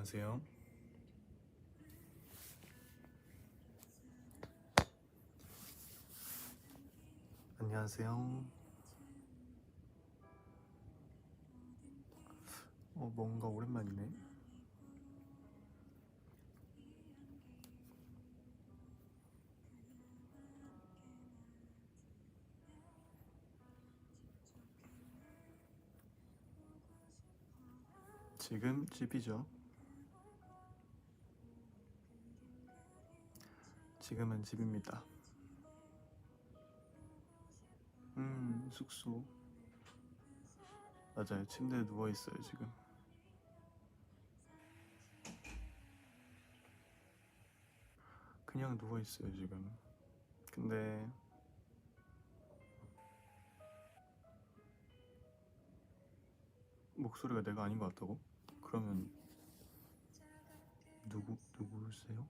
안녕하세요. 안녕하세요. 뭔가 오랜만이네. 지금 집이죠. 지금은 집입니다. 숙소. 맞아요. 침대에 누워있어요, 지금. 그냥 누워있어요, 지금. 근데, 목소리가 내가 아닌 것 같다고? 그러면, 누구세요?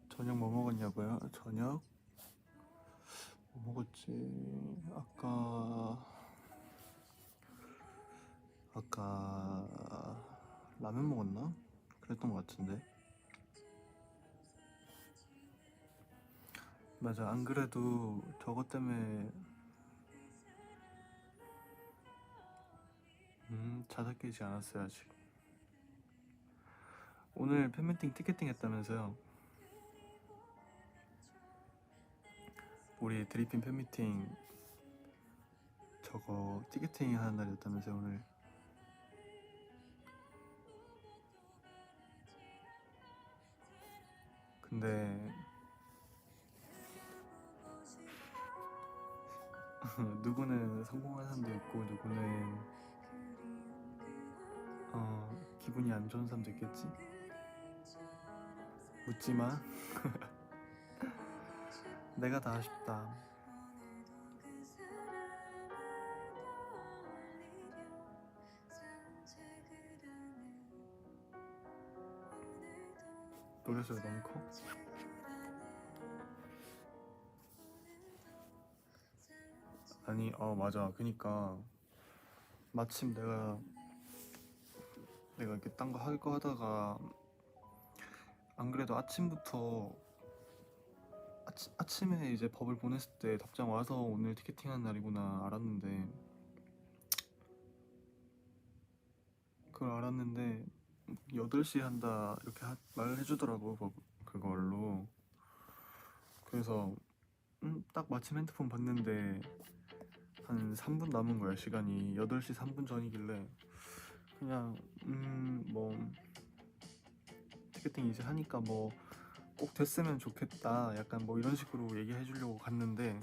저녁 뭐 먹었냐고요? 저녁? 뭐 먹었지? 아까, 라면 먹었나? 그랬던 것 같은데. 맞아, 안 그래도 저것 때문에 자다 깨지 않았어요, 아직. 오늘 팬미팅 티켓팅 했다면서요? 우리 드리핀 팬미팅 저거 티켓팅 하는 날이었다면서요, 오늘. 근데 누구는 성공한 사람도 있고 누구는 기분이 안 좋은 사람도 있겠지? 묻지마. 내가 다 아쉽다. 노래소리 너무 커? 아니 맞아. 그니까 마침 내가 이렇게 딴 거 할 거 하다가 안 그래도 아침부터 아침에 이제 법을 보냈을 때 답장 와서 오늘 티켓팅 하는 날이구나 그걸 알았는데 8시에 한다 이렇게 말을 해주더라고. 그걸로. 그래서 딱 마침 핸드폰 봤는데 한 3분 남은 거야, 시간이. 8시 3분 전이길래 그냥 뭐 티켓팅 이제 하니까 뭐 꼭 됐으면 좋겠다 약간 뭐 이런 식으로 얘기해 주려고 갔는데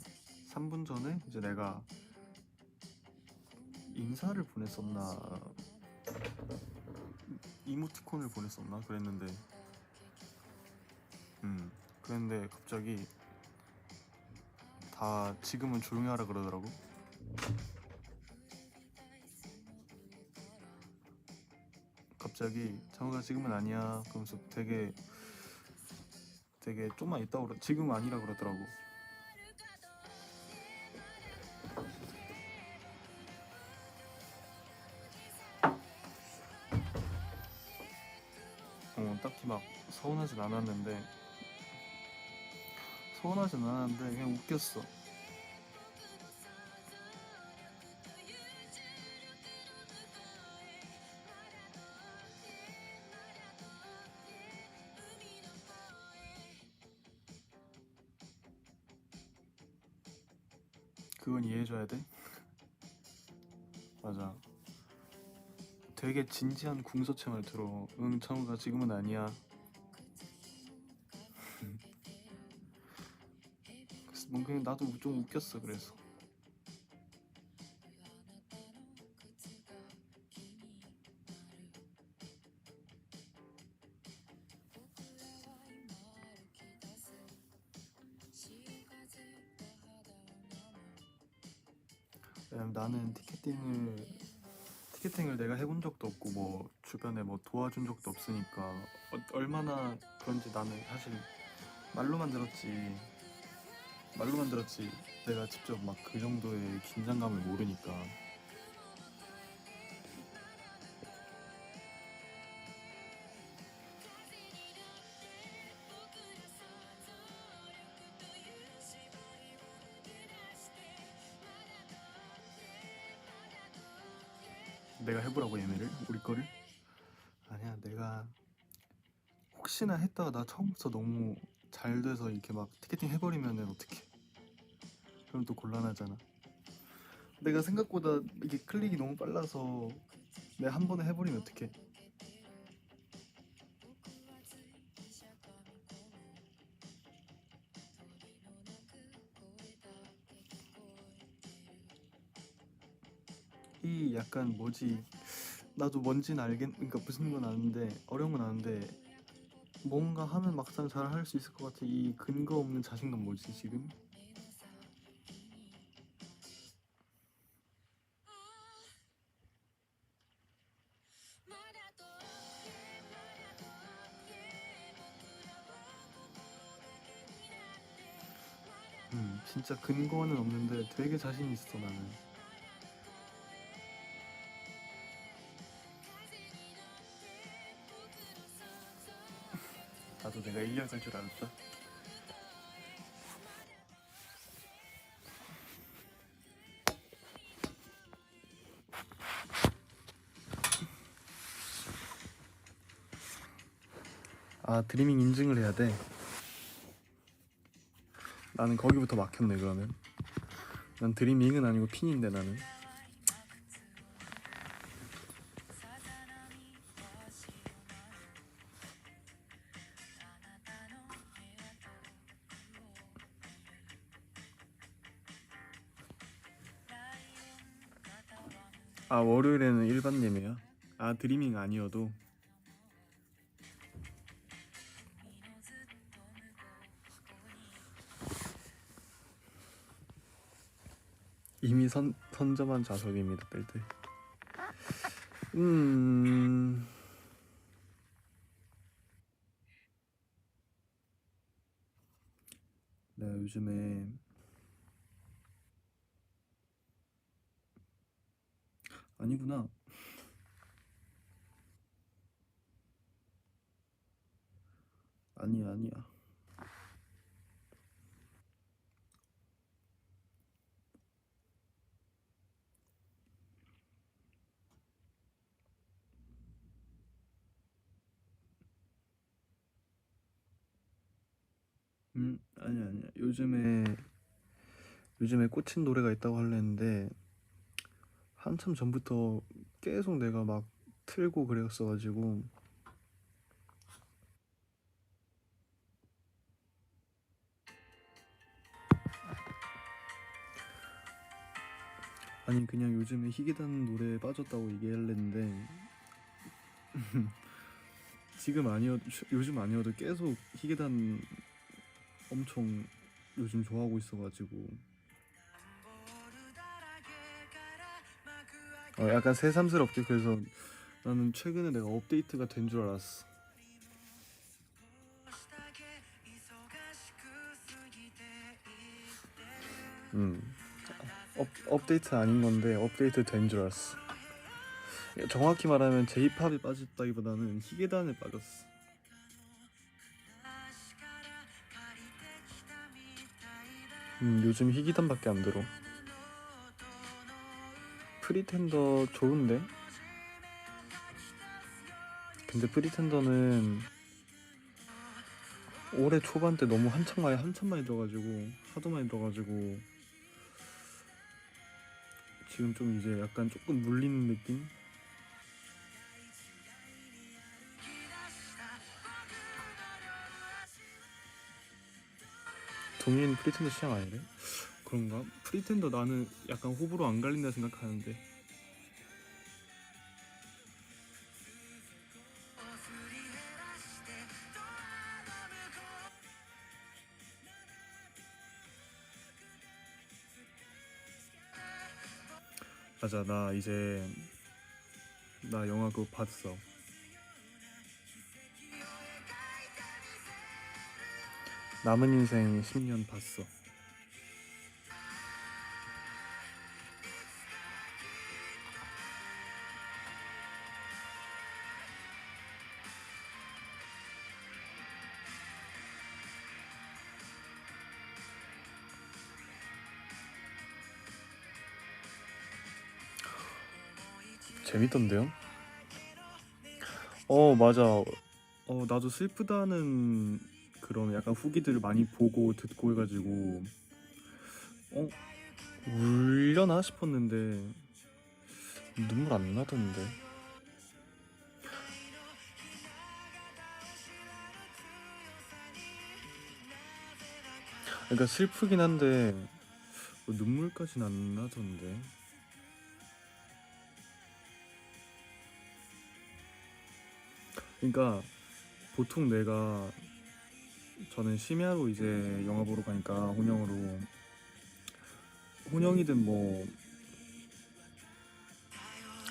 3분 전에 이제 내가 인사를 보냈었나 이모티콘을 보냈었나 그랬는데 갑자기 다 지금은 조용히 하라 그러더라고. 갑자기 정우가 지금은 아니야 그러면서 되게 좀만 있다 지금은 아니라 그러더라고. 딱히 막 서운하진 않았는데 그냥 웃겼어. 그건 이해해줘야 돼. 맞아. 되게 진지한 궁서체말 들어. 정우가 지금은 아니야. 그래서 뭔가 그냥 나도 좀 웃겼어. 그래서 왜냐면 나는 티켓팅을 내가 해본 적도 없고 뭐 주변에 뭐 도와준 적도 없으니까 얼마나 그런지 나는 사실 말로만 들었지. 말로만 들었지 내가 직접 막 그 정도의 긴장감을 모르니까. 내가 해보라고 예매를? 우리 거를? 아니야, 내가 혹시나 했다가 나 처음부터 너무 잘 돼서 이렇게 막 티켓팅 해버리면은 어떡해. 그럼 또 곤란하잖아. 내가 생각보다 이게 클릭이 너무 빨라서 내가 한 번에 해버리면 어떡해. 이 약간 뭐지, 나도 뭔지는 그러니까 무슨 건 아는데 어려운 건 아는데 뭔가 하면 막상 잘 할 수 있을 것 같아. 이 근거 없는 자신감 뭐지 지금? 진짜 근거는 없는데 되게 자신 있어 나는. 나도 내가 1년 살 줄 알았다. 아, 드리밍 인증을 해야 돼. 나는 거기부터 막혔네 그러면. 난 드리밍은 아니고 핀인데 나는. 아, 월요일에는 일반 예매야? 아, 드리밍 아니어도? 이미 선점한 좌석입니다, 뜰. 내가 요즘에 아니구나. 아니야. 아니야. 요즘에 꽂힌 노래가 있다고 하려는데 한참 전부터 계속 내가 막 틀고 그랬어가지고. 아니, 그냥 요즘에 희귀단 노래에 빠졌다고 얘기하려는데 지금 아니어도, 요즘 아니어도 계속 희귀단 엄청 요즘 좋아하고 있어가지고. 약간 새삼스럽게. 그래서 나는 최근에 내가 업데이트가 된 줄 알았어. 업데이트 아닌 건데 업데이트 된 줄 알았어. 정확히 말하면 J-팝에 빠졌다기보다는 희귀단에 빠졌어. 요즘 희귀단밖에 안 들어. 프리텐더 좋은데? 근데 프리텐더는 올해 초반 때 너무 한참 많이 들어가지고 하도 많이 들어가지고 지금 좀 이제 약간 조금 물리는 느낌? 동인 프리텐더 시장 아니래? 그런가? 프리텐더 나는 약간 호불호 안 갈린다 생각하는데. 맞아, 나 영화 그거 봤어. 남은 인생 10년 봤어. 재밌던데요? 맞아. 나도 슬프다는 그런 약간 후기들을 많이 보고 듣고 해가지고 어 울려나 싶었는데 눈물 안 나던데. 그러니까 슬프긴 한데 눈물까진 안 나던데. 그러니까 보통 저는 심야로 이제 영화 보러 가니까 혼영이든 뭐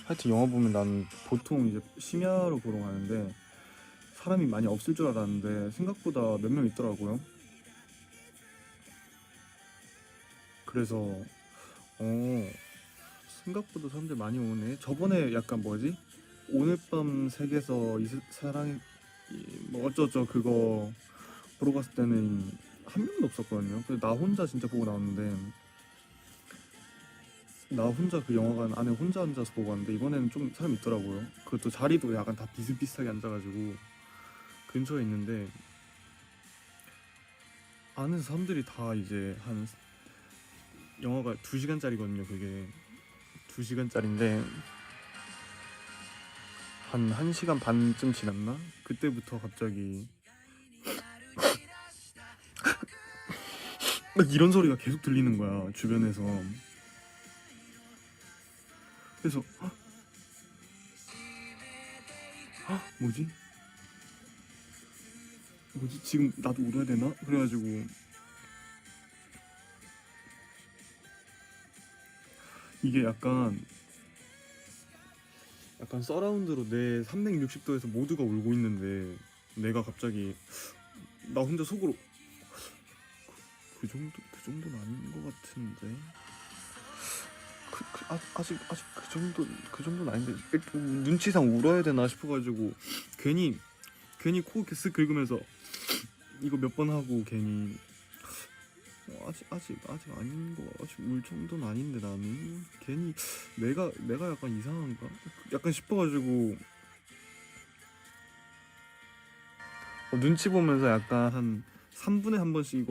하여튼 영화 보면 난 보통 이제 심야로 보러 가는데 사람이 많이 없을 줄 알았는데 생각보다 몇 명 있더라고요. 그래서 생각보다 사람들 많이 오네. 저번에 약간 뭐지? 오늘 밤 색에서 사랑 뭐 어쩌죠 그거 보러 갔을 때는 한 명도 없었거든요. 그래서 나 혼자 진짜 보고 나왔는데 나 혼자 그 영화관 안에 혼자 앉아서 보고 왔는데 이번에는 좀 사람 있더라고요. 그것도 자리도 약간 다 비슷비슷하게 앉아가지고 근처에 있는데 안에서 사람들이 다 이제 한 영화가 2시간짜리거든요. 그게 2시간짜리인데 한 1시간 반쯤 지났나? 그때부터 갑자기 막 이런 소리가 계속 들리는 거야 주변에서. 그래서 뭐지? 지금 나도 울어야 되나? 그래가지고 이게 약간 서라운드로 내 360도에서 모두가 울고 있는데 내가 갑자기 나 혼자 속으로 그 정도는 아닌 것 같은데 아직 그 정도는 아닌데 눈치상 울어야 되나 싶어가지고 괜히 코 이렇게 쓱 긁으면서 이거 몇 번 하고 괜히 아직 아닌 거 아직 울 정도는 아닌데 나는 괜히 내가 약간 이상한가 약간 싶어가지고 눈치 보면서 약간 한 3분에 한 번씩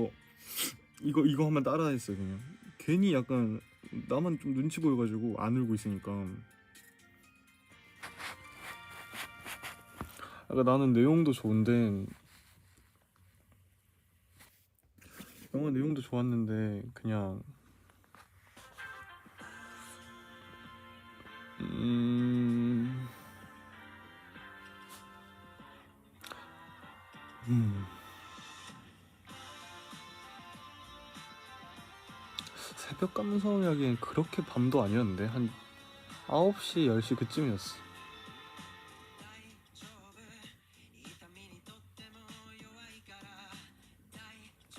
이거 한번 따라했어요. 그냥 괜히 약간 나만 좀 눈치 보여가지고 안 울고 있으니까 약간 나는 내용도 좋은데 영화 내용도 좋았는데 그냥 음... 음... 새벽 감성이라기엔 그렇게 밤도 아니었는데 한 9시 10시 그쯤이었어.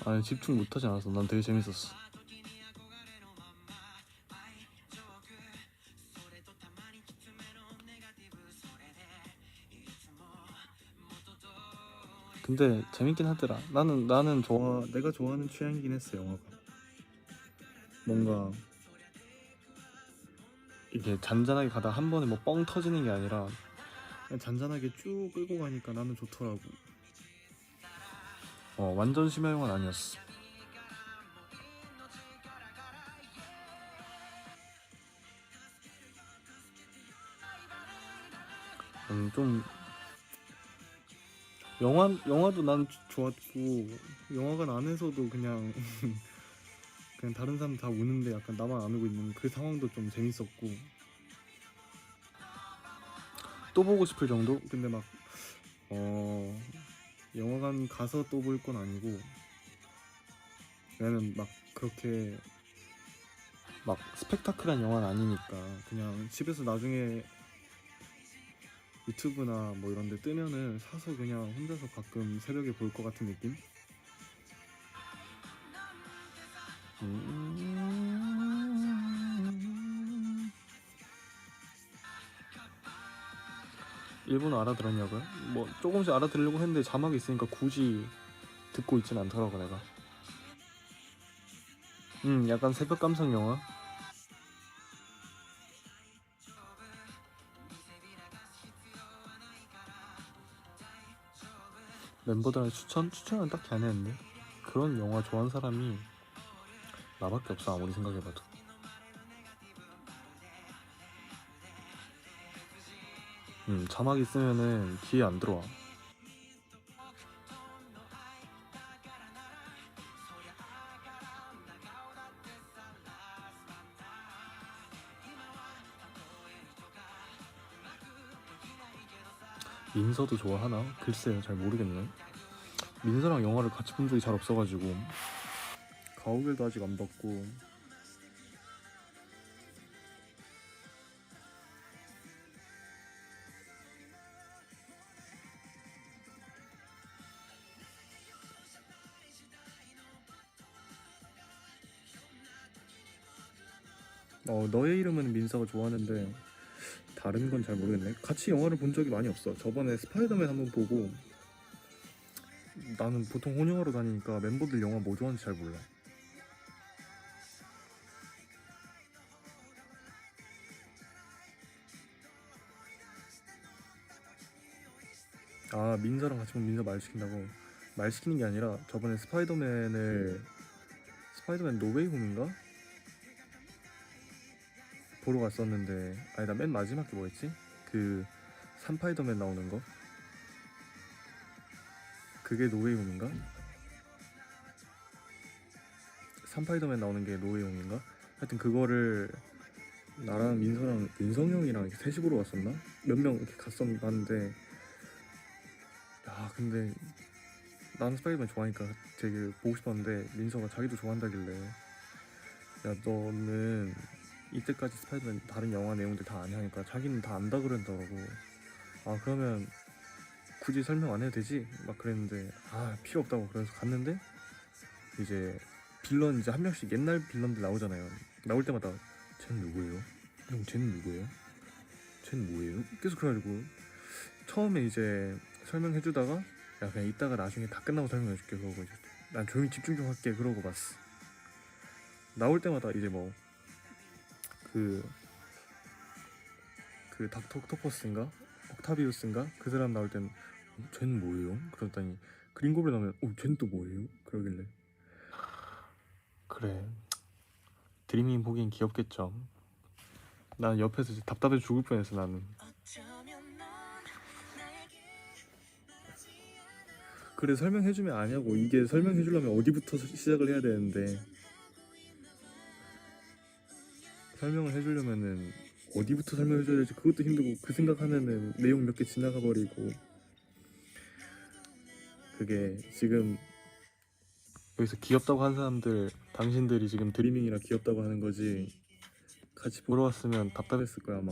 아니 집중 못하지 않았어. 난 되게 재밌었어. 근데 재밌긴 하더라. 나는 내가 좋아하는 취향이긴 했어 영화가. 뭔가 이게 잔잔하게 가다 한 번에 뭐 뻥 터지는 게 아니라 그냥 잔잔하게 쭉 끌고 가니까 나는 좋더라고. 완전 심야 영화는 아니었어. 좀 영화도 난 좋았고 영화관 안에서도 그냥 그냥 다른 사람 다 우는데 약간 나만 안 우고 있는 그 상황도 좀 재밌었고 또 보고 싶을 정도? 근데 막 영화관 가서 또 볼 건 아니고 왜냐면 막 그렇게 막 스펙타클한 영화는 아니니까 그냥 집에서 나중에 유튜브나 뭐 이런 데 뜨면은 사서 그냥 혼자서 가끔 새벽에 볼 것 같은 느낌? 일본어 알아들었냐고요? 뭐 조금씩 알아들으려고 했는데 자막이 있으니까 굳이 듣고 있진 않더라고 내가. 약간 새벽 감성 영화. 멤버들한테 추천은 딱히 안 했는데 그런 영화 좋아하는 사람이 나밖에 없어 아무리 생각해봐도. 자막 있으면은 귀에 안 들어와. 민서도 좋아하나? 글쎄요, 잘 모르겠네. 민서랑 영화를 같이 본 적이 잘 없어가지고. 가오갤도 아직 안 봤고. 너의 이름은 민서가 좋아하는데 다른 건 잘 모르겠네. 같이 영화를 본 적이 많이 없어. 저번에 스파이더맨 한번 보고, 나는 보통 혼영하러 다니니까 멤버들 영화 뭐 좋아하는지 잘 몰라. 아, 민서랑 같이 보면 민서 말 시킨다고? 말 시키는 게 아니라 저번에 스파이더맨 노웨이 홈인가? 보러 갔었는데, 아니 나 맨 마지막 게 뭐였지? 그 삼파이더맨 나오는 거? 그게 노웨이 홈인가? 삼파이더맨 나오는 게 노웨이 홈인가? 하여튼 그거를 나랑 민서랑 윤성이 형이랑 이렇게 셋이 보러 갔었나? 몇 명 이렇게 갔었는데, 야 근데 나는 스파이더맨 좋아하니까 되게 보고 싶었는데 민서가 자기도 좋아한다길래, 야 너는 이때까지 스파이더맨 다른 영화 내용들 다 아냐 하니까 자기는 다 안다 그러더라고. 아 그러면 굳이 설명 안 해도 되지? 막 그랬는데, 아 필요 없다고 그래서 갔는데, 이제 빌런 이제 한 명씩 옛날 빌런들 나오잖아요. 나올 때마다 쟤는 누구예요? 형 쟤는 누구예요? 쟤는 뭐예요? 계속 그래가지고 처음에 이제 설명해주다가, 야 그냥 이따가 나중에 다 끝나고 설명해줄게 그러고, 이제 난 조용히 집중 좀 할게 그러고 봤어. 나올 때마다 이제 뭐 그 닥터 옥토퍼스인가 옥타비우스인가 그 사람 나올 땐 쟤는 뭐예요? 그러더니 그린고블린 나오면 쟤는 또 뭐예요? 그러길래. 그래, 드리밍 보기엔 귀엽겠죠. 난 옆에서 이제 답답해서 죽을 뻔했어 나는. 그래 설명해주면 아냐고. 이게 설명해주려면 어디부터 시작을 해야 되는데, 설명을 해주려면은 어디부터 설명해줘야 될지 그것도 힘들고, 그 생각하면은 내용 몇 개 지나가 버리고. 그게 지금 여기서 귀엽다고 한 사람들, 당신들이 지금 드리밍이라 귀엽다고 하는 거지, 같이 보러 왔으면 답답했을 거야 아마.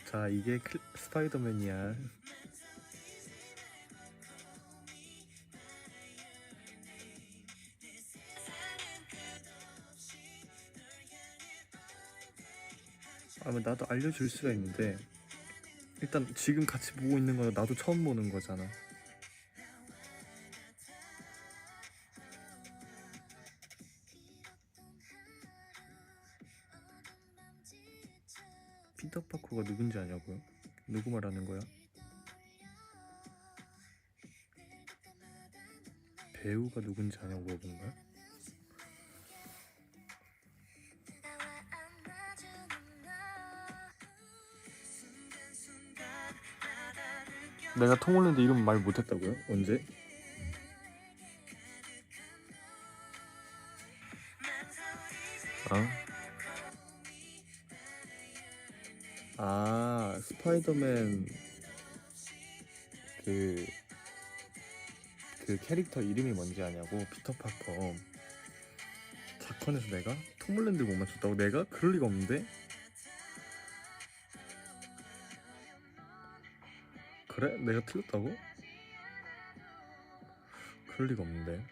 자 이게 스파이더맨이야. 아마 나도 알려줄 수가 있는데, 일단 지금 같이 보고 있는 거는 나도 처음 보는 거잖아. 피터 파커가 누군지 아냐고요? 누구 말하는 거야? 배우가 누군지 아냐고 물어보는 거야? 내가 톰 홀랜드 이름 말 못했다고요? 언제? 어? 아 스파이더맨 그, 그 캐릭터 이름이 뭔지 아냐고? 피터 파커. 사건에서 내가 톰 홀랜드 못 맞췄다고? 내가? 그럴 리가 없는데? 그래? 내가 틀렸다고? 그럴 리가 없는데.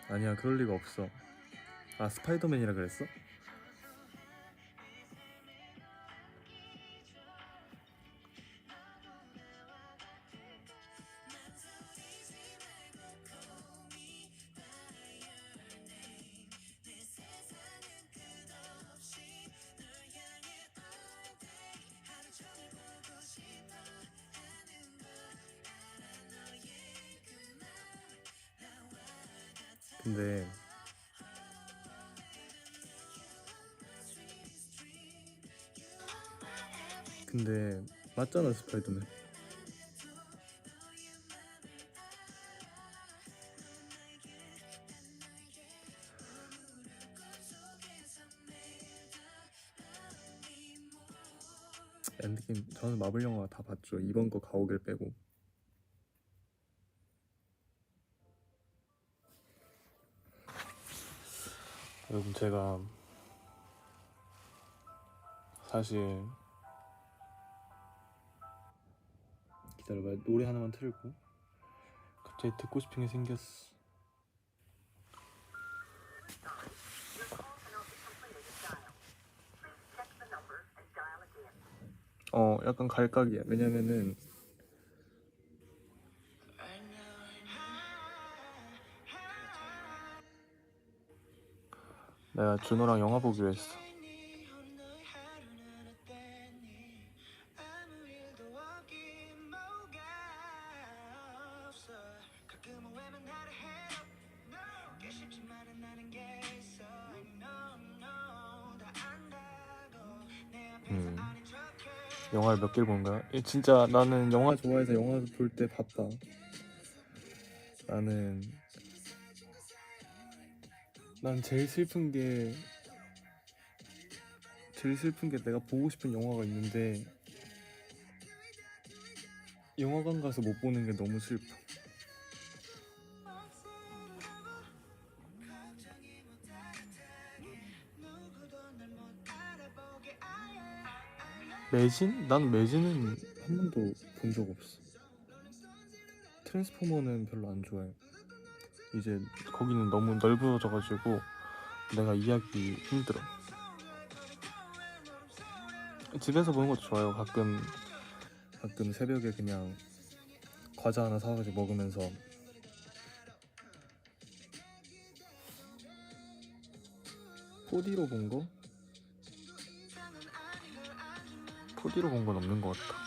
아니야 그럴 리가 없어. 아 스파이더맨이라 그랬어? 근데 맞잖아 스파이더맨. 엔드게임 저는 마블 영화 다 봤죠. 이번 거 가오갤 빼고. 여러분 제가 사실 기다려봐요. 노래 하나만 틀고 갑자기 듣고 싶은 게 생겼어. 약간 갈각이야. 왜냐면은 내가 준호랑 영화 보기로 했어. 영화를 몇 개를 본 거야? 진짜 나는 영화 좋아해서 영화 볼 때 바빠. 난 제일 슬픈 게 내가 보고 싶은 영화가 있는데 영화관 가서 못 보는 게 너무 슬퍼. 매진? 난 매진은 한 번도 본 적 없어. 트랜스포머는 별로 안 좋아해. 이제 거기는 너무 넓어져가지고 내가 이해하기 힘들어. 집에서 보는 것도 좋아요. 가끔 새벽에 그냥 과자 하나 사가지고 먹으면서.4D로 본 거? 4D로 본 건 없는 것 같다.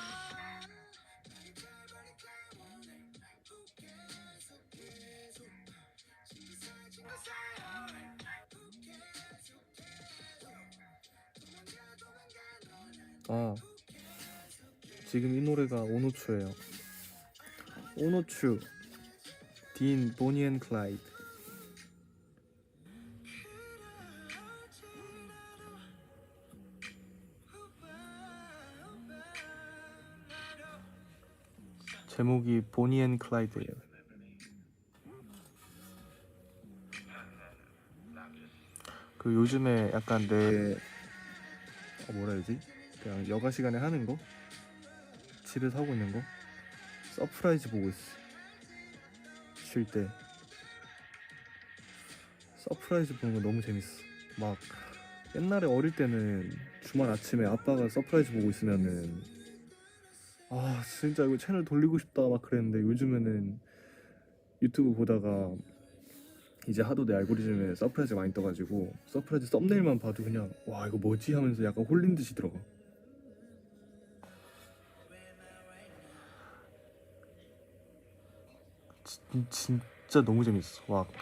지금 이 노래가 오노추예요. 오노추 딘 보니 앤 클라이드. 제목이 보니 앤 클라이드예요. 그 요즘에 약간 내 뭐라 해야지? 그냥 여가 시간에 하는 거? 집에서 하고 있는 거? 서프라이즈 보고 있어. 쉴 때 서프라이즈 보는 거 너무 재밌어. 막 옛날에 어릴 때는 주말 아침에 아빠가 서프라이즈 보고 있으면은 진짜 이거 채널 돌리고 싶다 막 그랬는데, 요즘에는 유튜브 보다가 이제 하도 내 알고리즘에 서프라이즈가 많이 떠가지고 서프라이즈 썸네일만 봐도 그냥 와 이거 뭐지 하면서 약간 홀린 듯이 들어가. 진짜 너무 재밌어. 막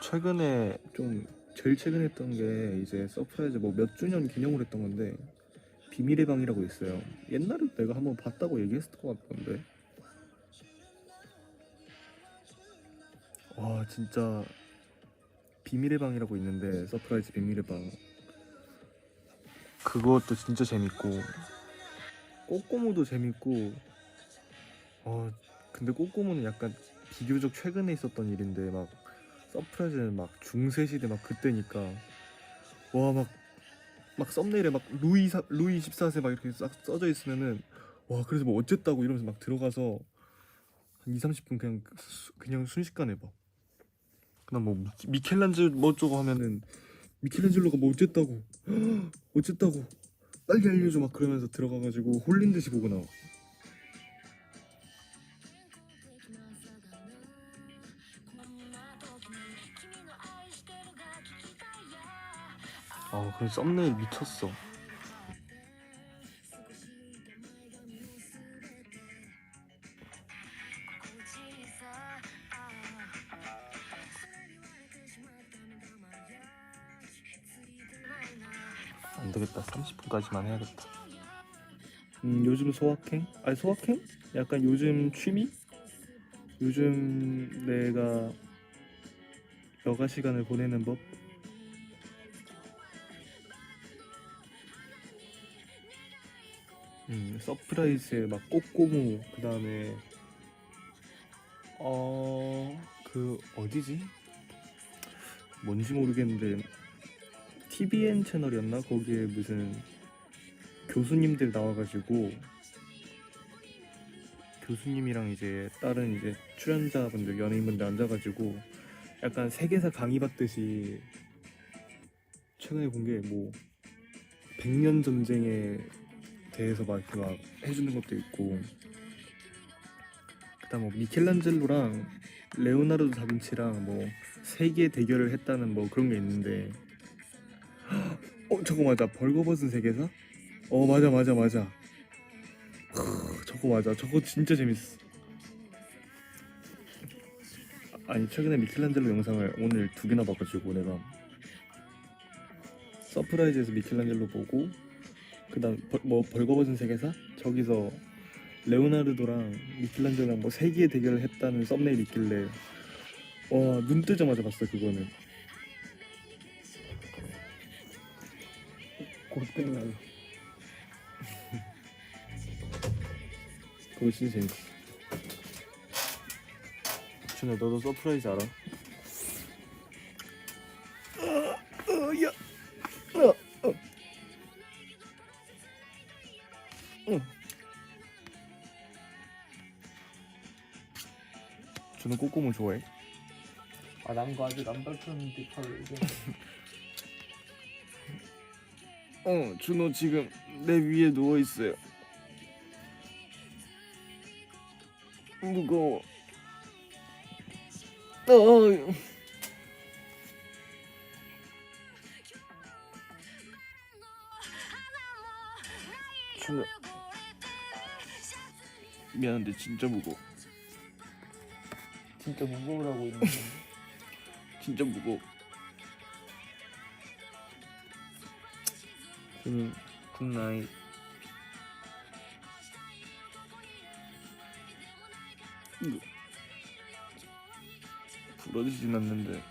최근에 제일 최근에 했던 게 이제 서프라이즈 뭐 몇 주년 기념으로 했던 건데, 비밀의 방이라고 있어요. 옛날에 내가 한번 봤다고 얘기했을 것 같던데. 와 진짜 비밀의 방이라고 있는데, 서프라이즈 비밀의 방, 그것도 진짜 재밌고 꼬꼬무도 재밌고. 근데 꼬꼬무는 약간 비교적 최근에 있었던 일인데, 막 서프라이즈는 막 중세 시대 막 그때니까 와 막 썸네일에 막 루이 14세 막 이렇게 싹 써져 있으면은 와 그래서 뭐 어쨌다고 이러면서 막 들어가서 한 2, 30분 그냥 순식간에 봐. 그다음 뭐 미켈란젤로 뭐 어쩌고 하면은 미켈란젤로가 뭐 어쨌다고 어쨌다고 빨리 알려줘 막 그러면서 들어가가지고 홀린 듯이 보고 나와. 그 썸네일 미쳤어. 안 되겠다. 30분까지만 해야겠다. 요즘 소확행? 아니 소확행? 약간 요즘 취미? 요즘 내가 여가 시간을 보내는 법? 서프라이즈에 막 꼬꼬무 그 다음에 그 어디지? 뭔지 모르겠는데 TVN 채널이었나? 거기에 무슨 교수님들 나와가지고 교수님이랑 이제 다른 이제 출연자분들 연예인분들 앉아가지고 약간 세계사 강의 받듯이 최근에 본 게 뭐 백년 전쟁에 대해서 막 이렇게 막 해주는 것도 있고 그다음 뭐 미켈란젤로랑 레오나르도 다빈치랑 뭐 세계 대결을 했다는 뭐 그런 게 있는데 저거 맞아 벌거벗은 세계사? 맞아 저거 맞아 저거 진짜 재밌어. 아니 최근에 미켈란젤로 영상을 오늘 2개나 봐가지고 내가 서프라이즈에서 미켈란젤로 보고 그다음 뭐 벌거벗은 세계사? 저기서 레오나르도랑 미켈란젤로랑 뭐 세계의 대결을 했다는 썸네일 있길래 와 눈 뜨자마자 봤어 그거는. 곧 끝나요. 그거 진짜 재밌어. 준아 너도 서프라이즈 알아? 야. 준호 꼬꼬무 좋아해? 아, 난 거 아직 안 밝혔는데 별 이게 준호 지금 내 위에 누워 있어요. 무거워. 준호 미안한데 진짜 무거워. 진짜 무거우라고 있는 건데. 진짜 무거워. 준호 굿나잇. 부러지진 않는데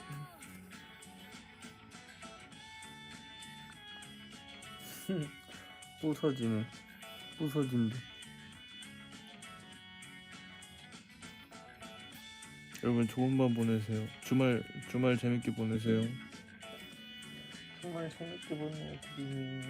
부서지네. 부서진대. 여러분 좋은 밤 보내세요. 주말 재밌게 보내세요. 정말 재밌게 보네요, 드림이.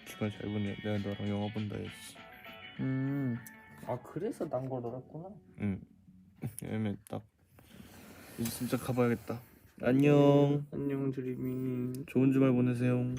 주말 잘 보내. 내가 너랑 영화 본다 했어. 아, 그래서 난 걸 놀았구나. 애매 딱. 이제 진짜 가봐야겠다. 안녕. 안녕, 드림이. 좋은 주말 보내세요.